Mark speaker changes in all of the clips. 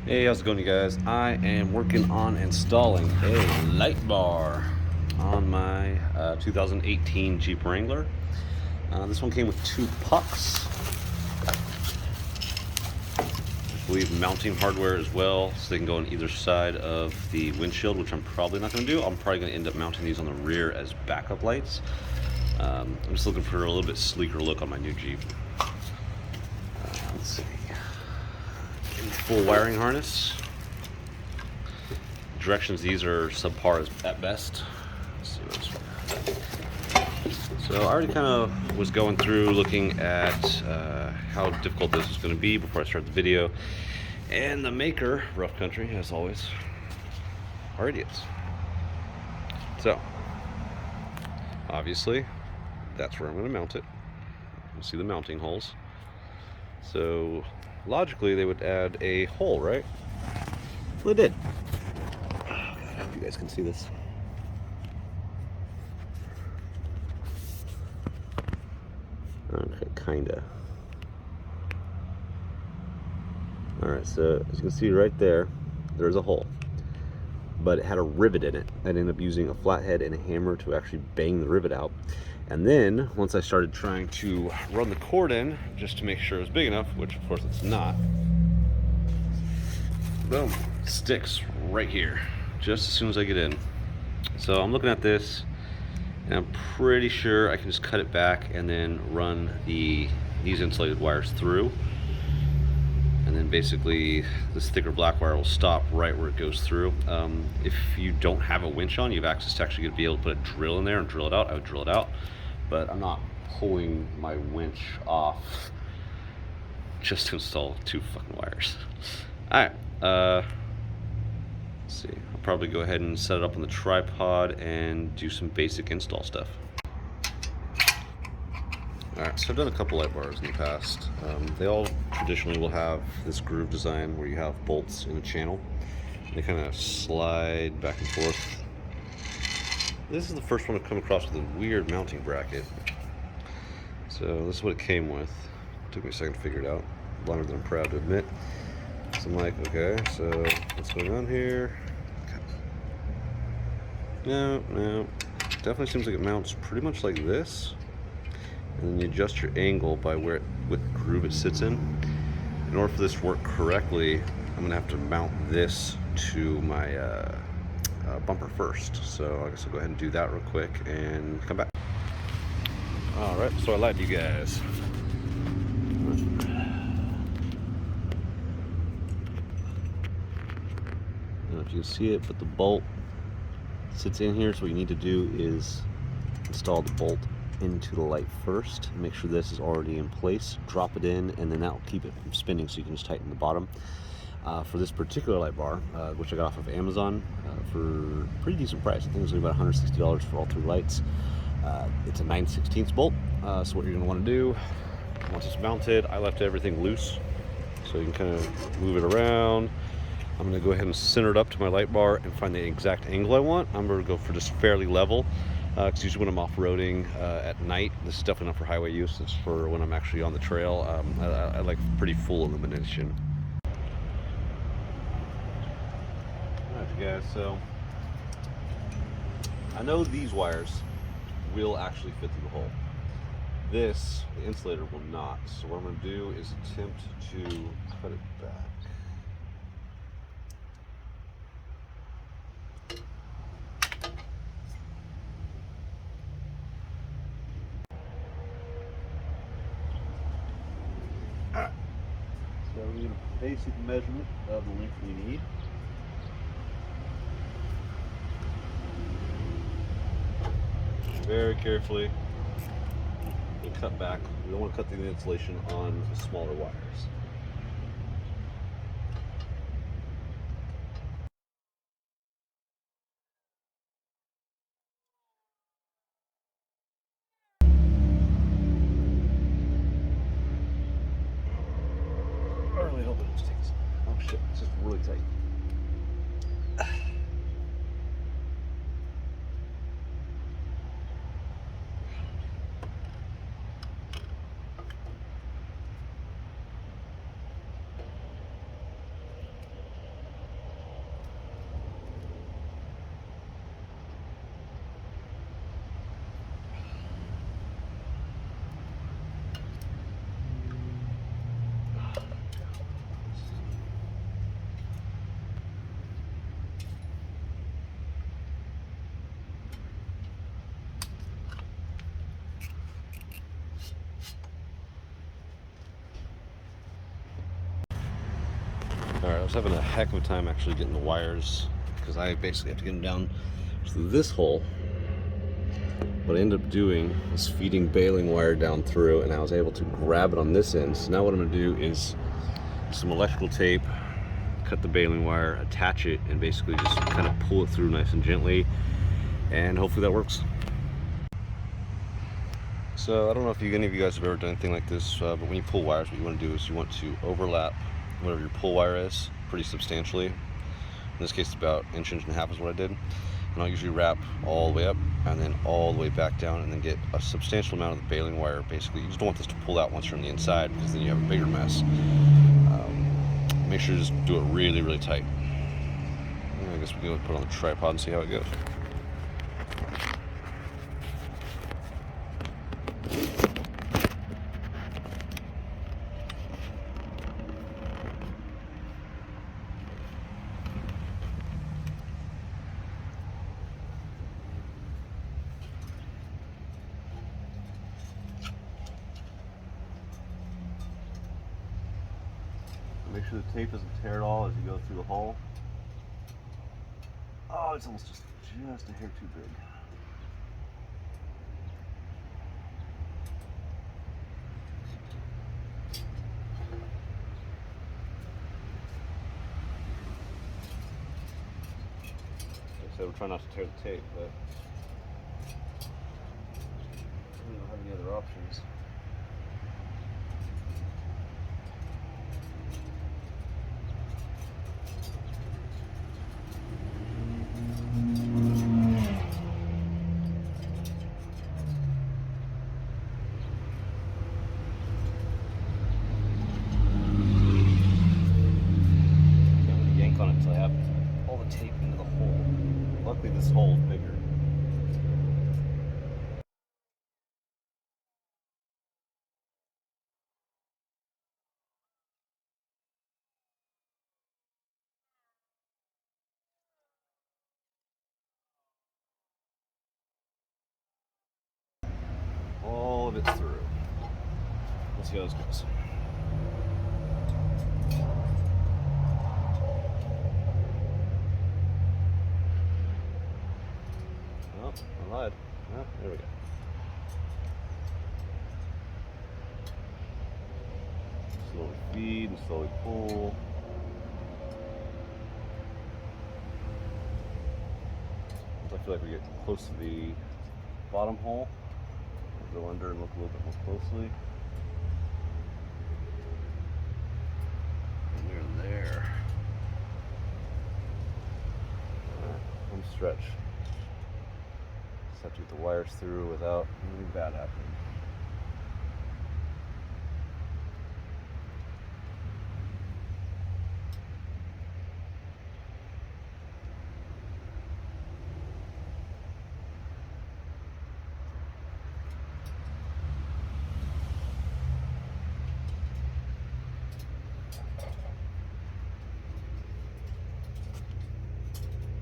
Speaker 1: Hey, how's it going, you guys? I am working on installing a light bar on my 2018 Jeep Wrangler. This one came with two pucks. I believe mounting hardware as well, so they can go on either side of the windshield, which I'm probably not going to do. I'm probably going to end up mounting these on the rear as backup lights. I'm just looking for a little bit sleeker look on my new Jeep. Let's see. Full wiring harness. Directions, these are subpar at best. Let's see what's so I already kind of was going through looking at how difficult this is going to be before I start the video, and the maker, Rough Country, as always, are idiots. So obviously that's where I'm going to mount it. You see the mounting holes. So logically they would add a hole, right? Well, they did. I hope you guys can see this. Okay, kinda. Alright, so as you can see right there, there's a hole. But it had a rivet in it. I ended up using a flathead and a hammer to actually bang the rivet out. And then, once I started trying to run the cord in, just to make sure it was big enough, which of course it's not, boom, sticks right here, just as soon as I get in. So I'm looking at this, and I'm pretty sure I can just cut it back and then run these insulated wires through. And then basically this thicker black wire will stop right where it goes through. If you don't have a winch on, you have access to actually be able to put a drill in there and drill it out. I would drill it out, but I'm not pulling my winch off just to install two fucking wires. All right, let's see. I'll probably go ahead and set it up on the tripod and do some basic install stuff. Alright, so I've done a couple light bars in the past. They all traditionally will have this groove design where you have bolts in a channel. They kind of slide back and forth. This is the first one I've come across with a weird mounting bracket. So this is what it came with. It took me a second to figure it out. Longer than I'm proud to admit. So I'm like, okay, so what's going on here? No. Definitely seems like it mounts pretty much like this. And then you adjust your angle by what groove it sits in. In order for this to work correctly, I'm gonna have to mount this to my bumper first. So I guess I'll go ahead and do that real quick and come back. All right, so I lied to you guys. I don't know if you can see it, but the bolt sits in here. So what you need to do is install the bolt into the light first. Make sure this is already in place, drop it in, and then that will keep it from spinning, so you can just tighten the bottom. For this particular light bar, which I got off of Amazon for a pretty decent price, I think it was about $160 for all three lights. It's a 9/16 bolt, so what you're going to want to do, once it's mounted, I left everything loose, so you can kind of move it around. I'm going to go ahead and center it up to my light bar and find the exact angle I want. I'm going to go for just fairly level. Because usually when I'm off-roading at night, this is definitely not for highway use, it's for when I'm actually on the trail. I like pretty full illumination. Alright, you guys, so I know these wires will actually fit through the hole. This, the insulator, will not. So what I'm going to do is attempt to cut it back. So we need a basic measurement of the length we need. Very carefully, we cut back. We don't want to cut through the insulation on the smaller wires. I really hope it just takes. Oh shit, it's just really tight. Alright, I was having a heck of a time actually getting the wires because I basically have to get them down through this hole. What I ended up doing was feeding baling wire down through, and I was able to grab it on this end. So now what I'm going to do is some electrical tape, cut the baling wire, attach it, and basically just kind of pull it through nice and gently, and hopefully that works. So I don't know if any of you guys have ever done anything like this, but when you pull wires, what you want to do is you want to overlap whatever your pull wire is pretty substantially. In this case, it's about inch and a half is what I did. And I'll usually wrap all the way up and then all the way back down, and then get a substantial amount of the baling wire. Basically, you just don't want this to pull out once you're on the inside, because then you have a bigger mess. Make sure to just do it really, really tight. I guess we can put it on the tripod and see how it goes. Make sure the tape doesn't tear at all as you go through the hole. Oh, it's almost just a hair too big. Like I said, we're trying not to tear the tape, but we don't have any other options. On it until I have all the tape into the hole. Luckily this hole is bigger. All of it's through. Let's see how this goes. I lied. Oh, there we go. Slowly feed and slowly pull. I feel like we get close to the bottom hole. We'll go under and look a little bit more closely. And we're there. Home stretch. Have to get the wires through without anything bad happening.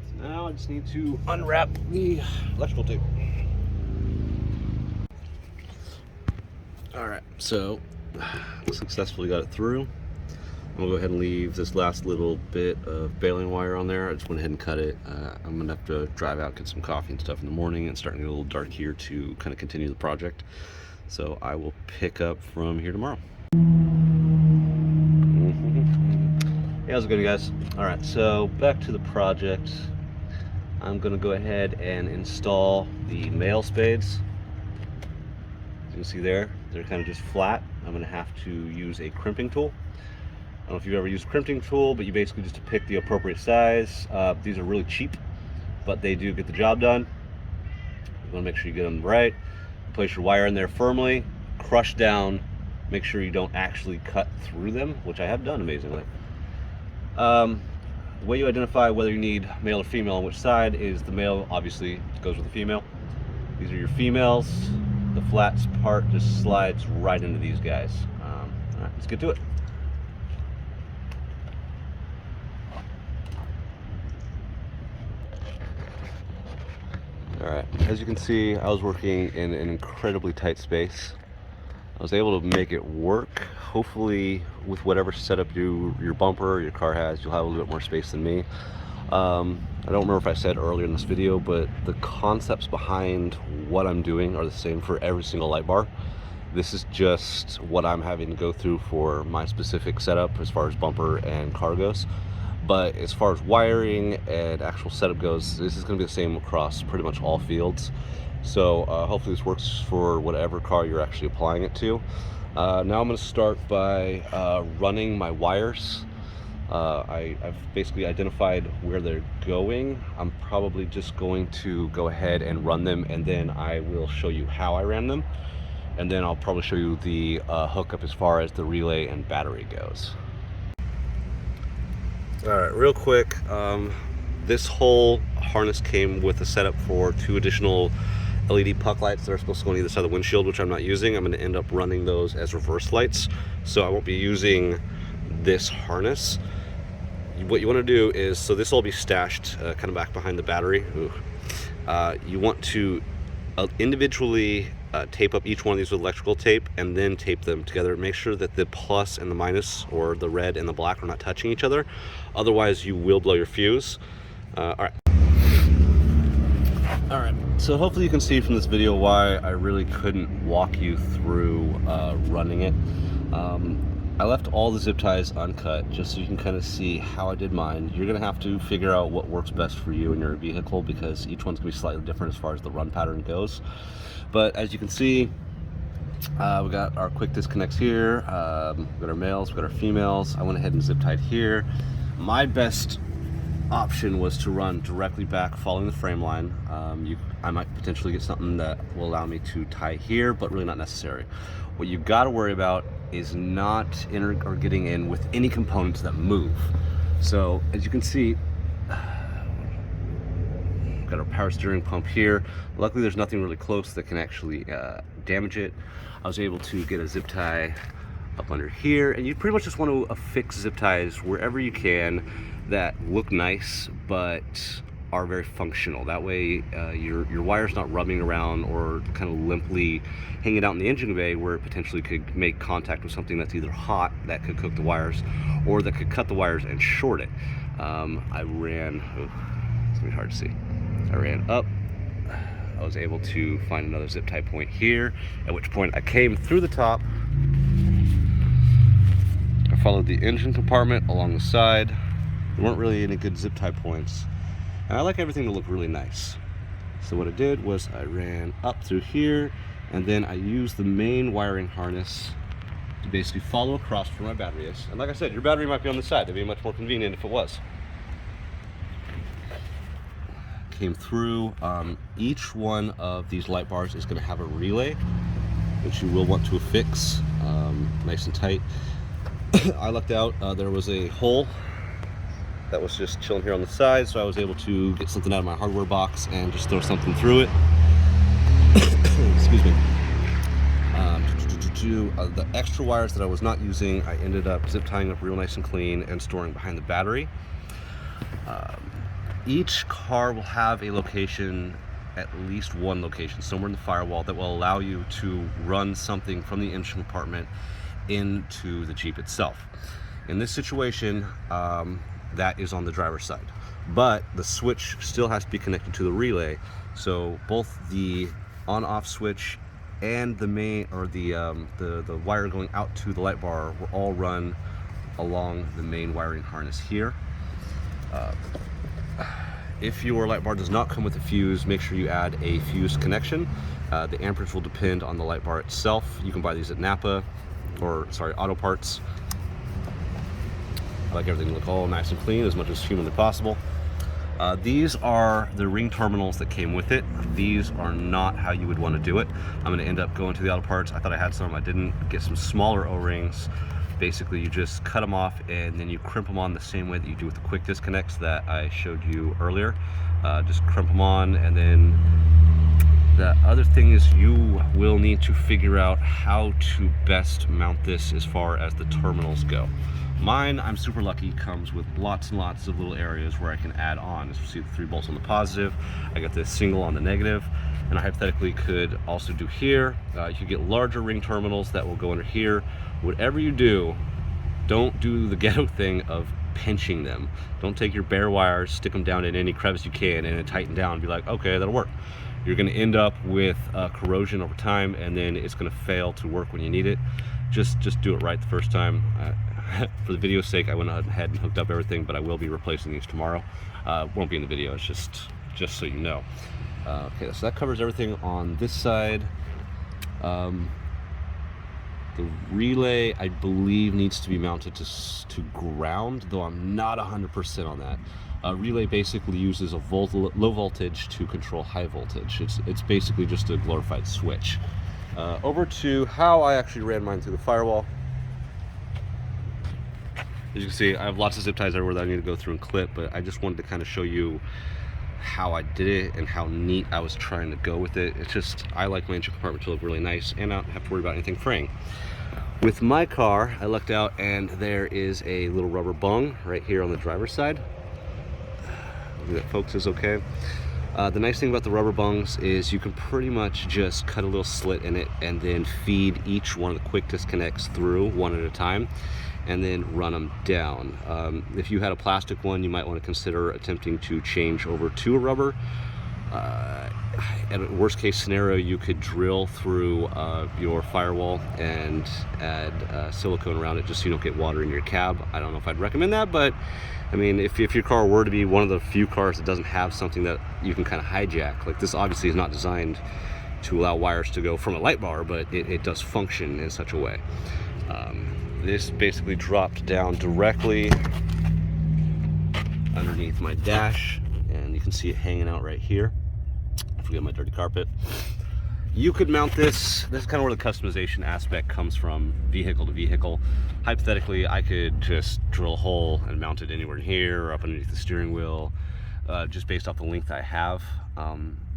Speaker 1: So now I just need to unwrap the electrical tape. Alright, so successfully got it through. I'm going to go ahead and leave this last little bit of baling wire on there. I just went ahead and cut it. I'm going to have to drive out, get some coffee and stuff in the morning, and starting to get a little dark here to kind of continue the project. So I will pick up from here tomorrow. Hey, how's it going, guys? Alright, so back to the project. I'm going to go ahead and install the male spades. As you can see there, they're kind of just flat. I'm going to have to use a crimping tool. I don't know if you've ever used a crimping tool, but you basically just to pick the appropriate size. These are really cheap, but they do get the job done. You want to make sure you get them right. Place your wire in there firmly, crush down, make sure you don't actually cut through them, which I have done amazingly. The way you identify whether you need male or female on which side is the male obviously goes with the female. These are your females. The flat part just slides right into these guys. All right, let's get to it. All right, as you can see, I was working in an incredibly tight space. I was able to make it work. Hopefully with whatever setup your bumper or your car has, you'll have a little bit more space than me. I don't remember if I said earlier in this video, but the concepts behind what I'm doing are the same for every single light bar. This is just what I'm having to go through for my specific setup as far as bumper and car goes. But as far as wiring and actual setup goes, this is going to be the same across pretty much all fields. So hopefully this works for whatever car you're actually applying it to. Now I'm going to start by running my wires. I've basically identified where they're going. I'm probably just going to go ahead and run them, and then I will show you how I ran them. And then I'll probably show you the hookup as far as the relay and battery goes. All right, real quick, this whole harness came with a setup for 2 additional LED puck lights that are supposed to go on either side of the windshield, which I'm not using. I'm going to end up running those as reverse lights, so I won't be using this harness. What you want to do is, so this will be stashed kind of back behind the battery. You want to individually tape up each one of these with electrical tape, and then tape them together. Make sure that the plus and the minus, or the red and the black, are not touching each other. Otherwise you will blow your fuse. All right, so hopefully you can see from this video why I really couldn't walk you through running it. I left all the zip ties uncut just so you can kind of see how I did mine. You're going to have to figure out what works best for you and your vehicle, because each one's going to be slightly different as far as the run pattern goes. But as you can see, we got our quick disconnects here, we got our males, we got our females. I went ahead and zip tied here. My best option was to run directly back following the frame line. I might potentially get something that will allow me to tie here, but really not necessary. What you got to worry about is not getting in with any components that move. So as you can see, we've got our power steering pump here. Luckily there's nothing really close that can actually damage it. I was able to get a zip tie up under here, and you pretty much just want to affix zip ties wherever you can that look nice but are very functional. That way your wire's not rubbing around or kind of limply hanging out in the engine bay, where it potentially could make contact with something that's either hot that could cook the wires, or that could cut the wires and short it. I ran, it's gonna be hard to see. I ran up, I was able to find another zip tie point here, at which point I came through the top. I followed the engine compartment along the side. There weren't really any good zip tie points, and I like everything to look really nice. So what I did was I ran up through here, and then I used the main wiring harness to basically follow across where my battery is. And like I said, your battery might be on the side. It'd be much more convenient if it was. Came through. Each one of these light bars is going to have a relay, which you will want to affix nice and tight. I lucked out. There was a hole that was just chilling here on the side, so I was able to get something out of my hardware box and just throw something through it. Excuse me. The extra wires that I was not using, I ended up zip tying up real nice and clean and storing behind the battery. Each car will have a location, at least one location somewhere in the firewall, that will allow you to run something from the engine compartment into the Jeep itself. In this situation, that is on the driver's side, but the switch still has to be connected to the relay. So both the on-off switch and the main, or the wire going out to the light bar, will all run along the main wiring harness here. If your light bar does not come with a fuse, make sure you add a fuse connection. The amperage will depend on the light bar itself. You can buy these at Napa, or sorry, Auto Parts. I like everything to look all nice and clean as much as humanly possible. These are the ring terminals that came with it. These are not how you would want to do it. I'm going to end up going to the Auto Parts. I thought I had some, I didn't. Get some smaller O-rings. Basically you just cut them off and then you crimp them on the same way that you do with the quick disconnects that I showed you earlier. Just crimp them on, and then the other thing is you will need to figure out how to best mount this as far as the terminals go. Mine, I'm super lucky, comes with lots and lots of little areas where I can add on. As you see, the 3 bolts on the positive, I got this single on the negative. and I hypothetically could also do here. You could get larger ring terminals that will go under here. Whatever you do, don't do the ghetto thing of pinching them. Don't take your bare wires, stick them down in any crevice you can, and then tighten down and be like, okay, that'll work. You're going to end up with corrosion over time, and then it's going to fail to work when you need it. Just do it right the first time. For the video's sake, I went ahead and hooked up everything, but I will be replacing these tomorrow. Won't be in the video, it's just so you know. Okay, so that covers everything on this side. The relay, I believe, needs to be mounted to ground, though I'm not 100% on that. Relay basically uses a low voltage to control high voltage. It's basically just a glorified switch. Over to how I actually ran mine through the firewall. As you can see, I have lots of zip ties everywhere that I need to go through and clip, but I just wanted to kind of show you how I did it and how neat I was trying to go with it. It's just, I like my engine compartment to look really nice and not have to worry about anything fraying. With my car, I lucked out and there is a little rubber bung right here on the driver's side. Hopefully that focuses okay. The nice thing about the rubber bungs is you can pretty much just cut a little slit in it and then feed each one of the quick disconnects through one at a time, and then run them down. If you had a plastic one, you might want to consider attempting to change over to a rubber. At a worst case scenario, you could drill through your firewall and add silicone around it just so you don't get water in your cab. I don't know if I'd recommend that, but I mean, if your car were to be one of the few cars that doesn't have something that you can kind of hijack, like this obviously is not designed to allow wires to go from a light bar, but it does function in such a way. This basically dropped down directly underneath my dash, and you can see it hanging out right here. Forget my dirty carpet. You could mount this. This is kind of where the customization aspect comes from, vehicle to vehicle. Hypothetically, I could just drill a hole and mount it anywhere in here or up underneath the steering wheel, just based off the length I have.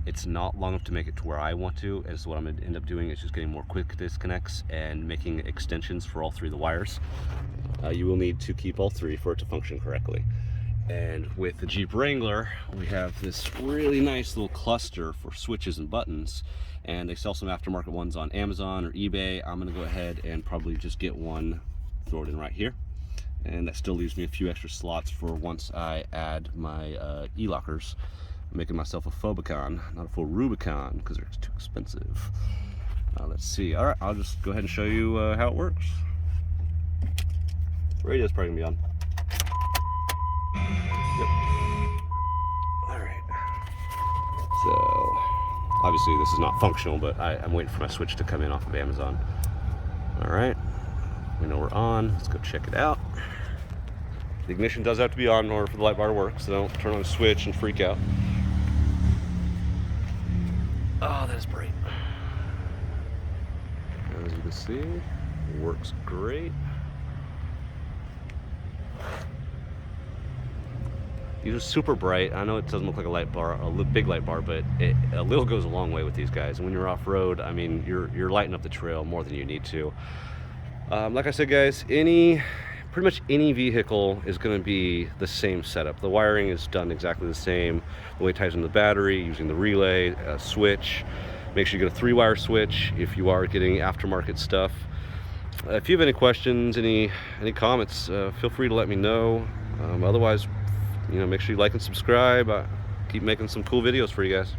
Speaker 1: It's not long enough to make it to where I want to, and so what I'm going to end up doing is just getting more quick disconnects and making extensions for all three of the wires. You will need to keep all three for it to function correctly. And with the Jeep Wrangler, we have this really nice little cluster for switches and buttons, and they sell some aftermarket ones on Amazon or eBay. I'm going to go ahead and probably just get one, throw it in right here, and that still leaves me a few extra slots for once I add my e-lockers. I'm making myself a Phobicon, not a full Rubicon, because they're too expensive. Let's see. All right, I'll just go ahead and show you how it works. The radio's probably gonna be on. Yep. All right. So obviously this is not functional, but I'm waiting for my switch to come in off of Amazon. All right, we know we're on. Let's go check it out. The ignition does have to be on in order for the light bar to work, so don't turn on the switch and freak out. Oh, that is bright. As you can see, it works great. These are super bright. I know it doesn't look like a light bar, a big light bar, but a little goes a long way with these guys. And when you're off-road, I mean, you're lighting up the trail more than you need to. Like I said, guys, pretty much any vehicle is going to be the same setup. The wiring is done exactly the same. The way it ties into the battery, using the relay, switch. Make sure you get a 3-wire switch if you are getting aftermarket stuff. If you have any questions, any comments, feel free to let me know. Otherwise, make sure you like and subscribe. Keep making some cool videos for you guys.